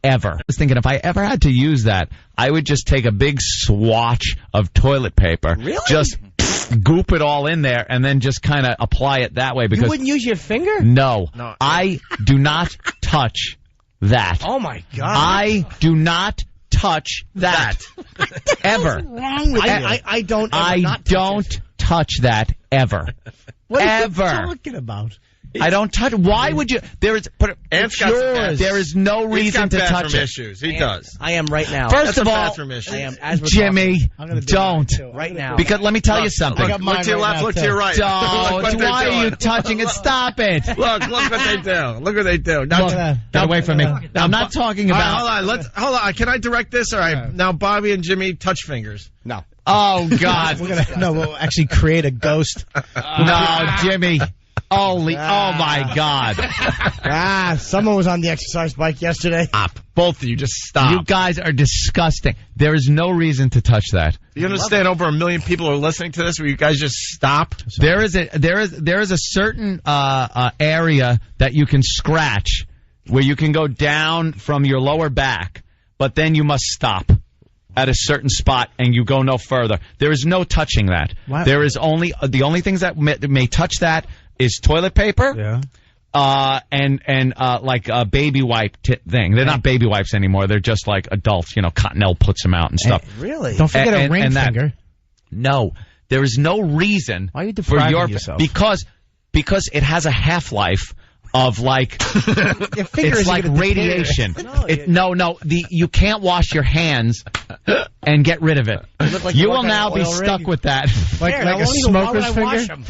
ever. I was thinking if I ever had to use that, I would just take a big swatch of toilet paper. Really? Just goop it all in there and then just kind of apply it that way. Because you wouldn't use your finger? No. I do not touch that. Oh, my God. I do not touch that. Ever. What's wrong with you? I don't touch that ever. What ever. are you talking about? I don't touch. Why would you? There is. It's yours. There is no reason to touch it. Issues. He does. I am right now. First of all, bathroom issues. I am, as we're Jimmy, don't. Right now. Because let me tell you something. Look to your left. Look to your right. Don't. Why are you touching it? Stop it. Look what they do. Look what they do. Get away from me. I'm not talking about. Hold on. Can I direct this? All right. Now, Bobby and Jimmy touch fingers. No. Oh God. We'll actually create a ghost. No, Jimmy. Oh my God. Someone was on the exercise bike yesterday. Stop. Both of you, just stop. You guys are disgusting. There is no reason to touch that. You understand over 1 million people are listening to this where you guys just stop? There is a certain area that you can scratch where you can go down from your lower back, but then you must stop at a certain spot and you go no further. There is no touching that. Wow. There is only the only things that may touch that is toilet paper, and like a baby wipe thing. They're not baby wipes anymore. They're just like adults. Cottonelle puts them out and stuff. Really? Don't forget a ring finger. No, there is no reason. Why are you depriving yourself? Because it has a half-life of like it's like radiation. You can't wash your hands and get rid of it. You will now be stuck with that. Like a smoker's finger?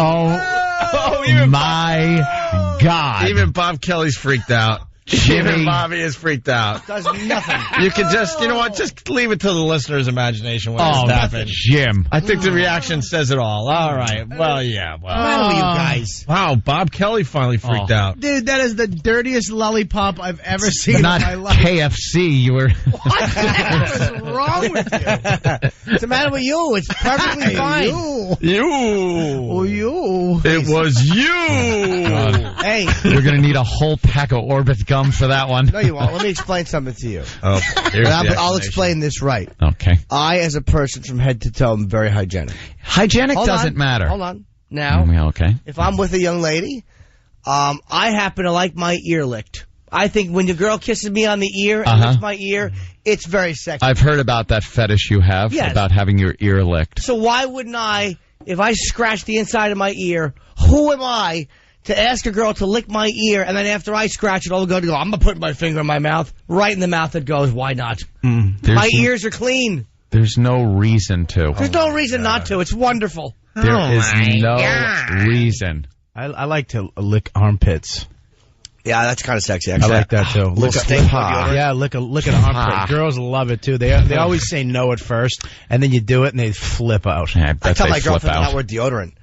Oh my God. Even Bob Kelly's freaked out. Even Bobby is freaked out. Does nothing. You can just, just leave it to the listener's imagination when it's happening. Jim. I think the reaction says it all. All right. Well, yeah. Well, what's the matter with you guys? Wow, Bob Kelly finally freaked out. Dude, that is the dirtiest lollipop I've ever seen in my life. KFC, you were... What the hell is wrong with you? What's the matter with you? It's perfectly fine. You. It was you. Hey. You're going to need a whole pack of Orbit gum for that one. No, you won't. Let me explain something to you. Oh, I'll explain this right. Okay. I, as a person from head to toe, am very hygienic. Hygienic doesn't matter. Hold on. Now, okay. If I'm with a young lady, I happen to like my ear licked. I think when the girl kisses me on the ear and licks my ear, it's very sexy. I've heard about that fetish you have about having your ear licked. So why wouldn't I, if I scratch the inside of my ear, who am I to ask a girl to lick my ear, and then after I scratch it, I'm going to go, I'm going to put my finger in my mouth, right in the mouth it goes, why not? My ears are clean. There's no reason to. There's no reason not to. It's wonderful. There is no reason. I like to lick armpits. Yeah, that's kind of sexy, actually. I like that, too. Lick an armpit. Girls love it, too. They always say no at first, and then you do it, and they flip out. Yeah, I tell my girlfriend to not wear deodorant.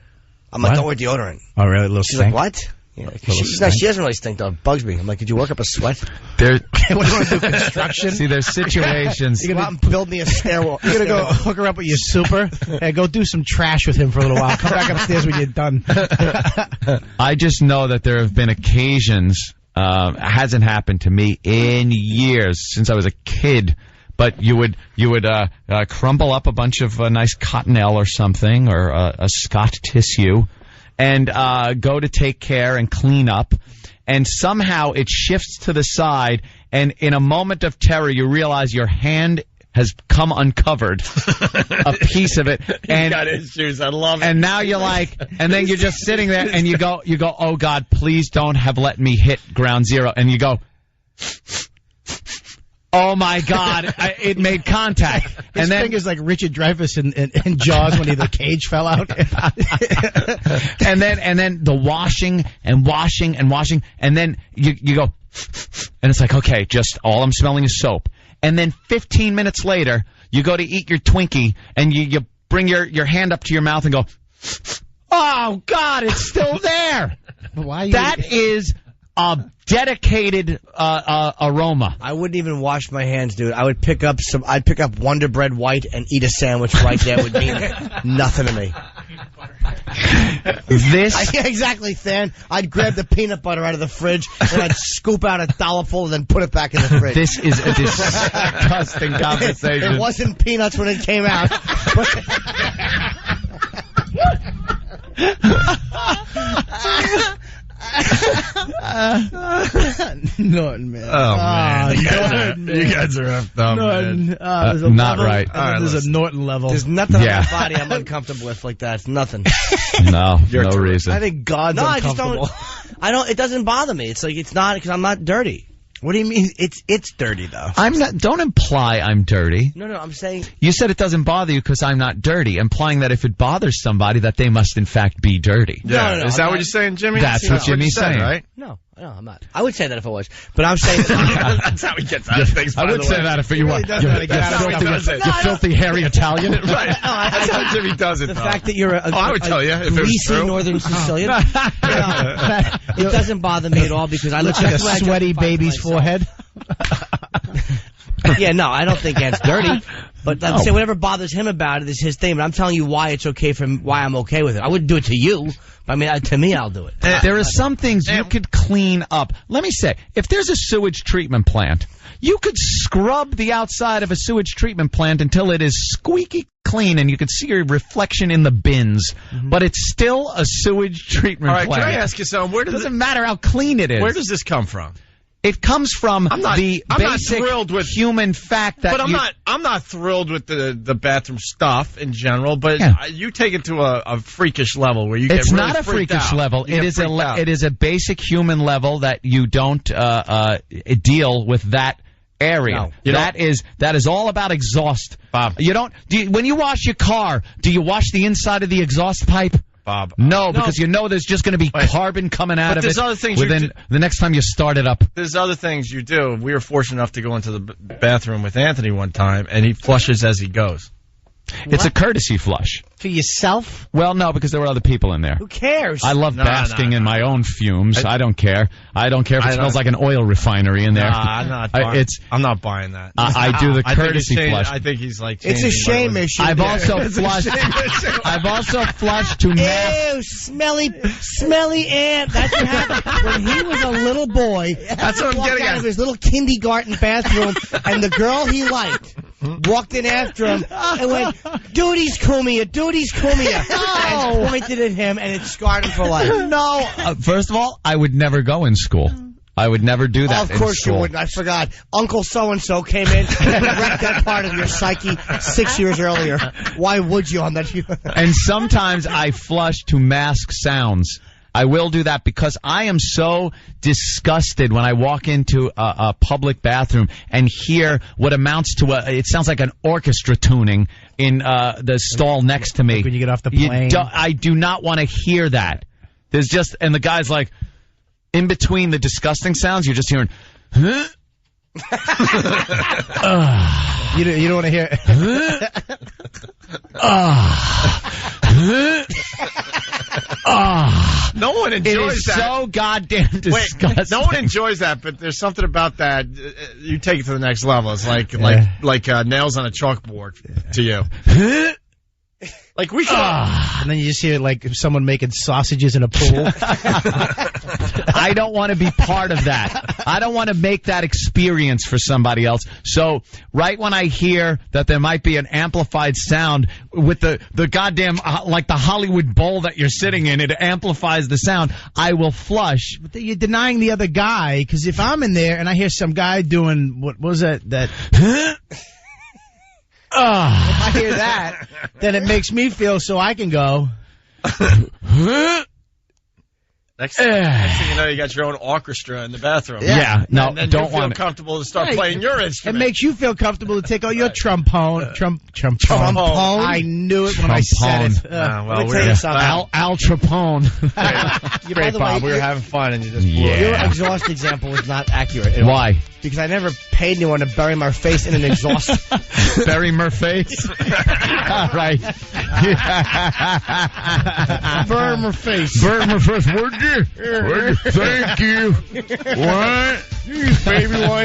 I'm like, don't wear deodorant. Oh, really? A little She's stink? like, what? Yeah, she doesn't really stink, though. It bugs me. I'm like, did you work up a sweat? What do you want to do, construction? See, there's situations. You're going to build me a stairwell. You're going to go hook her up with your super and go do some trash with him for a little while. Come back upstairs when you're done. I just know that there have been occasions, hasn't happened to me in years, since I was a kid, but you would crumble up a bunch of nice cottonelle or something, or a Scott tissue, and go to take care and clean up, and somehow it shifts to the side, and in a moment of terror you realize your hand has come uncovered, a piece of it, and got issues. I love it. And now you're like, and then you're just sitting there, and you go, oh God, please don't have let me hit ground zero, and you go, oh my God, it made contact. His finger's like Richard Dreyfuss in Jaws when the cage fell out. and then the washing, and then you go, and it's like, okay, just all I'm smelling is soap. And then 15 minutes later, you go to eat your Twinkie, and you bring your hand up to your mouth and go, oh, God, it's still there. That is a dedicated aroma. I wouldn't even wash my hands, dude. I'd pick up Wonder Bread White and eat a sandwich right there. Would mean nothing to me. Yeah, exactly, Than. I'd grab the peanut butter out of the fridge and I'd scoop out a dollopful and then put it back in the fridge. This is a disgusting conversation. It wasn't peanuts when it came out. Norton, man. Oh, man. You guys are effed up, Norton. man. There's a not level, right. And then there's a Norton level. There's nothing Yeah. on my body I'm uncomfortable with like that. It's nothing. No reason. I think God's No, I just uncomfortable. don't. It doesn't bother me. It's like it's not because I'm not dirty. What do you mean? It's dirty though. I'm not. Don't imply I'm dirty. No, I'm saying. You said it doesn't bother you because I'm not dirty, implying that if it bothers somebody, that they must in fact be dirty. No, Is that what you're saying, Jimmy? That's what Jimmy's you said, saying, right? No, I'm not. I would say that if I was, but I'm saying That's how he gets out of things. I would say that if you were you filthy hairy Italian. Right. That's how Jimmy does it. the though. fact that you're I would tell you if it was greasy true. Northern Sicilian. It doesn't bother me at all because I look Looks like a sweaty baby's forehead. Yeah, no, I don't think Ant's dirty. But I'm saying whatever bothers him about it is his thing. But I'm telling you why it's okay why I'm okay with it. I wouldn't do it to you. But I mean, to me, I'll do it. There are some things you could clean up. Let me say, if there's a sewage treatment plant, you could scrub the outside of a sewage treatment plant until it is squeaky clean and you could see your reflection in the bins. But it's still a sewage treatment All right, plant. can I ask you something? It doesn't matter how clean it is. Where does this come from? It comes from I'm not basic thrilled with human fact that But I'm not thrilled with the bathroom stuff in general. But you take it to a freakish level where you get It's really not a freaked freakish out. level. You get freaked out. It is a basic human level that you don't deal with that area. No. That is all about exhaust. Bob. When you wash your car, do you wash the inside of the exhaust pipe? Bob. No, because you know there's just going to be carbon coming out of it. there's other things within the next time you start it up. There's other things you do. We were fortunate enough to go into the bathroom with Anthony one time, and he flushes as he goes. It's a courtesy flush. For yourself? Well, no, because there were other people in there. Who cares? I love basking in my own fumes. I don't care. I don't care if it smells like an oil refinery in there. I'm not buying, I'm not buying that. I do the courtesy flush. I think he's like It's a shame issue. I've also flushed. I've also flushed to mask. Ew, smelly ant. That's what happened when he was a little boy. That's what I'm walked getting out at. of his little kindergarten bathroom, and the girl he liked walked in after him and went, "Duty's Cumia, duty's Cumia," and pointed at him, and it scarred him for life. No. First of all, I would never go in school. I would never do that. Of course in you school. wouldn't. I forgot. Uncle so-and-so came in and wrecked that part of your psyche 6 years earlier. Why would you on that? And sometimes I flush to mask sounds. I will do that because I am so disgusted when I walk into a public bathroom and hear what amounts to it sounds like an orchestra tuning in the stall next to me. Like when you get off the plane. I do not want to hear that. And the guy's like, in between the disgusting sounds, you're just hearing, huh? You don't want to hear. No one It enjoys is that. so goddamn disgusting. Wait, no one enjoys that, but there's something about that. You take it to the next level. It's like nails on a chalkboard to you. Like we should. And then you just hear like someone making sausages in a pool. I don't want to be part of that. I don't want to make that experience for somebody else. So right when I hear that there might be an amplified sound with the goddamn, like the Hollywood Bowl that you're sitting in, it amplifies the sound, I will flush. But you're denying the other guy, because if I'm in there and I hear some guy doing, what was that? If I hear that, then it makes me feel so I can go. Next thing you know, you got your own orchestra in the bathroom. Yeah, no, and then don't you feel want it. comfortable to start playing your It instrument. makes you feel comfortable to take out your trombone. Trombone. I knew it when I said it. well, Let me we're tell you something. Al Trapone. great, the way, Bob. We were your- having fun, and you just blew Yeah. it. Your exhaust example is not accurate at all. Why? Because I never paid anyone to bury my face in an exhaust. Barry Murphy's? All right. Burn my face. Burn Murphy's. Would you? Thank you. What? Baby, why